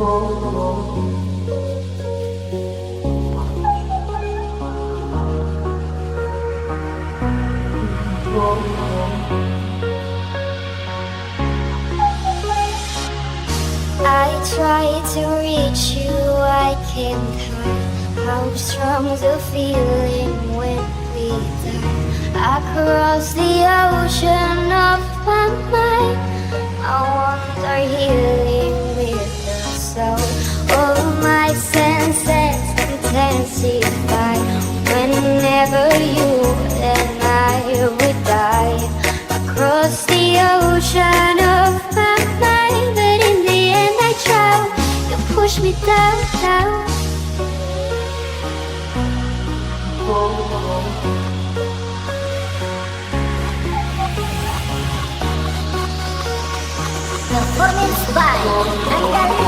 I try to reach you, I can't hide how strong the feeling when we die. Across the ocean of my mind, I wander healing with the soul. All my senses intensify whenever you and I would die. Across the ocean of my mind, but in the end I drown. You push me down, down. Performance by Angga